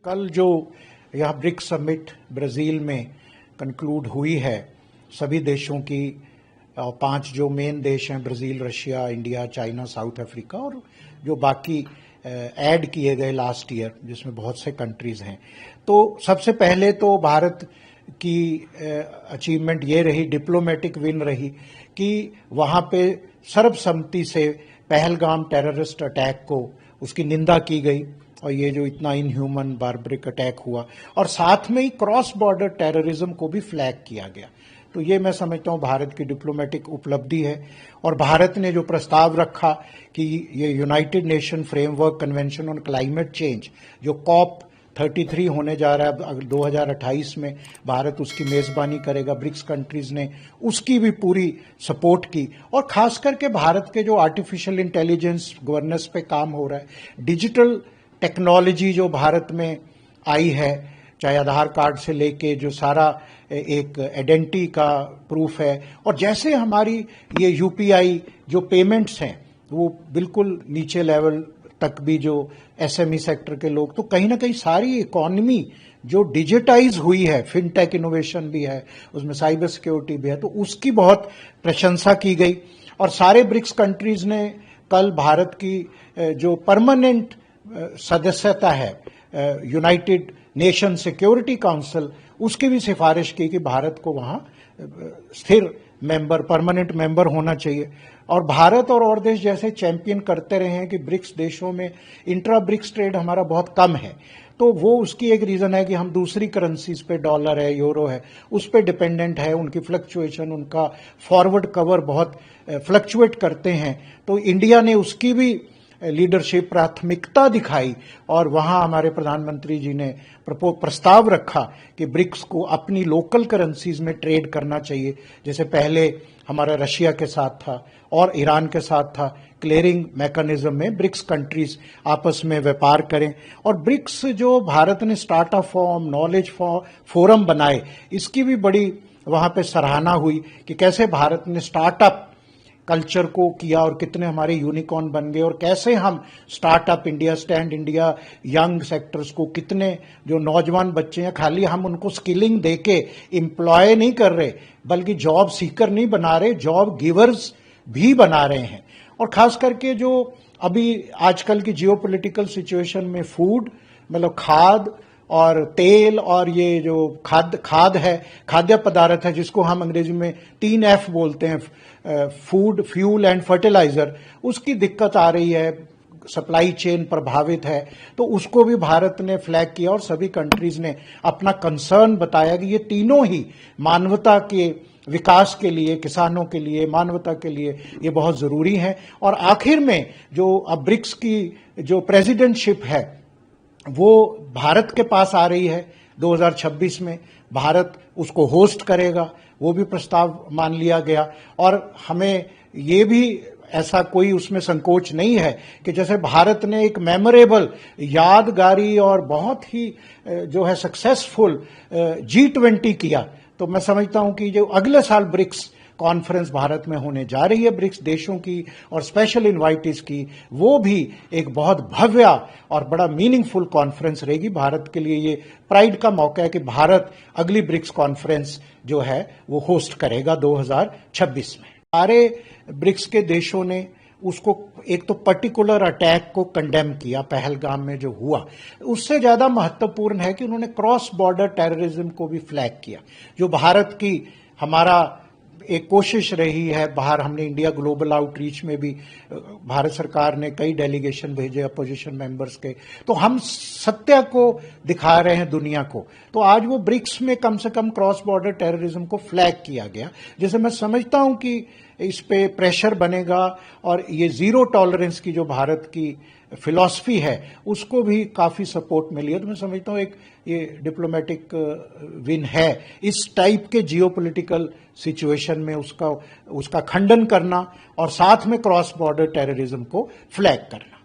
कल जो यह ब्रिक्स समिट ब्राज़ील में कंक्लूड हुई है, सभी देशों की 5 जो मेन देश हैं, Brazil, Russia, India, China, south Africa और जो बाकी ऐड किए गए लास्ट ईयर, जिसमें बहुत से कंट्रीज़ हैं। तो सबसे पहले तो भारत की अचीवमेंट ये रही, डिप्लोमेटिक विन रही कि वहाँ पे सर्वसम्मति से पहलगाम टेररिस्ट अटैक को उसकी निंदा की गई और ये जो इतना इनह्यूमन बार्बरिक अटैक हुआ, और साथ में ही क्रॉस बॉर्डर टेररिज्म को भी फ्लैग किया गया। तो ये मैं समझता हूँ भारत की डिप्लोमेटिक उपलब्धि है। और भारत ने जो प्रस्ताव रखा कि ये United nation framework convention on climate change जो COP33 होने जा रहा है 2028 में, भारत उसकी मेज़बानी करेगा, ब्रिक्स कंट्रीज़ ने उसकी भी पूरी सपोर्ट की। और ख़ास करके भारत के जो आर्टिफिशियल इंटेलिजेंस गवर्नेंस पे काम हो रहा है, डिजिटल टेक्नोलॉजी जो भारत में आई है, चाहे आधार कार्ड से लेके जो सारा एक आइडेंटिटी का प्रूफ है, और जैसे हमारी ये UPI जो पेमेंट्स हैं वो बिल्कुल नीचे लेवल तक भी जो SME सेक्टर के लोग, तो कहीं ना कहीं सारी इकोनॉमी जो डिजिटाइज हुई है, फिनटेक इनोवेशन भी है उसमें, साइबर सिक्योरिटी भी है, तो उसकी बहुत प्रशंसा की गई। और सारे ब्रिक्स कंट्रीज ने कल भारत की जो परमानेंट सदस्यता है यूनाइटेड नेशन सिक्योरिटी काउंसिल, उसकी भी सिफारिश की कि भारत को वहाँ स्थिर मेंबर, परमानेंट मेंबर होना चाहिए। और भारत और देश जैसे चैंपियन करते रहे हैं कि ब्रिक्स देशों में इंट्रा ब्रिक्स ट्रेड हमारा बहुत कम है, तो वो उसकी एक रीज़न है कि हम दूसरी करेंसीज पे, डॉलर है, यूरो है, उस पे डिपेंडेंट है, उनकी फ्लक्चुएशन, उनका फॉरवर्ड कवर बहुत फ्लक्चुएट करते हैं। तो इंडिया ने उसकी भी लीडरशिप प्राथमिकता दिखाई और वहाँ हमारे प्रधानमंत्री जी ने प्रस्ताव रखा कि ब्रिक्स को अपनी लोकल करेंसीज में ट्रेड करना चाहिए, जैसे पहले हमारा रशिया के साथ था और ईरान के साथ था। क्लियरिंग मैकेनिज्म में ब्रिक्स कंट्रीज आपस में व्यापार करें। और ब्रिक्स जो भारत ने स्टार्टअप फॉर्म, नॉलेज फोरम बनाए, इसकी भी बड़ी वहाँ पे सराहना हुई कि कैसे भारत ने स्टार्टअप कल्चर को किया और कितने हमारे यूनिकॉर्न बन गए, और कैसे हम startup India, stand India, young sectors को, कितने जो नौजवान बच्चे हैं, खाली हम उनको स्किलिंग देके एम्प्लॉय नहीं कर रहे, बल्कि जॉब सीकर नहीं बना रहे, जॉब गिवर्स भी बना रहे हैं। और खास करके जो अभी आजकल की जियोपॉलिटिकल सिचुएशन में फूड, मतलब खाद और तेल, और ये जो खाद है, खाद्य पदार्थ है, जिसको हम अंग्रेजी में 3F बोलते हैं, फूड, फ्यूल एंड फर्टिलाइजर, उसकी दिक्कत आ रही है, सप्लाई चेन प्रभावित है। तो उसको भी भारत ने फ्लैग किया और सभी कंट्रीज ने अपना कंसर्न बताया कि ये तीनों ही मानवता के विकास के लिए, किसानों के लिए, मानवता के लिए ये बहुत जरूरी है। और आखिर में जो अब ब्रिक्स की जो प्रेसिडेंटशिप है वो भारत के पास आ रही है 2026 में, भारत उसको होस्ट करेगा, वो भी प्रस्ताव मान लिया गया। और हमें ये भी ऐसा कोई उसमें संकोच नहीं है कि जैसे भारत ने एक मेमोरेबल, यादगारी और बहुत ही जो है सक्सेसफुल G20 किया, तो मैं समझता हूं कि जो अगले साल ब्रिक्स कॉन्फ्रेंस भारत में होने जा रही है ब्रिक्स देशों की और स्पेशल इनवाइटीज की, वो भी एक बहुत भव्य और बड़ा मीनिंगफुल कॉन्फ्रेंस रहेगी। भारत के लिए ये प्राइड का मौका है कि भारत अगली ब्रिक्स कॉन्फ्रेंस जो है वो होस्ट करेगा 2026 में। सारे ब्रिक्स के देशों ने उसको एक तो पर्टिकुलर अटैक को कंडेम किया, पहलगाम में जो हुआ, उससे ज्यादा महत्वपूर्ण है कि उन्होंने क्रॉस बॉर्डर टेररिज्म को भी फ्लैग किया, जो भारत की हमारा एक कोशिश रही है। बाहर हमने इंडिया ग्लोबल आउटरीच में भी भारत सरकार ने कई डेलीगेशन भेजे अपोजिशन मेंबर्स के, तो हम सत्य को दिखा रहे हैं दुनिया को। तो आज वो ब्रिक्स में कम से कम क्रॉस बॉर्डर टेररिज्म को फ्लैग किया गया, जिसे मैं समझता हूं कि इस पे प्रेशर बनेगा और ये जीरो टॉलरेंस की जो भारत की फिलॉसफी है उसको भी काफी सपोर्ट मिली है। तो मैं समझता हूँ एक ये डिप्लोमेटिक विन है इस टाइप के जियोपॉलिटिकल सिचुएशन में उसका खंडन करना और साथ में क्रॉस बॉर्डर टेररिज्म को फ्लैग करना।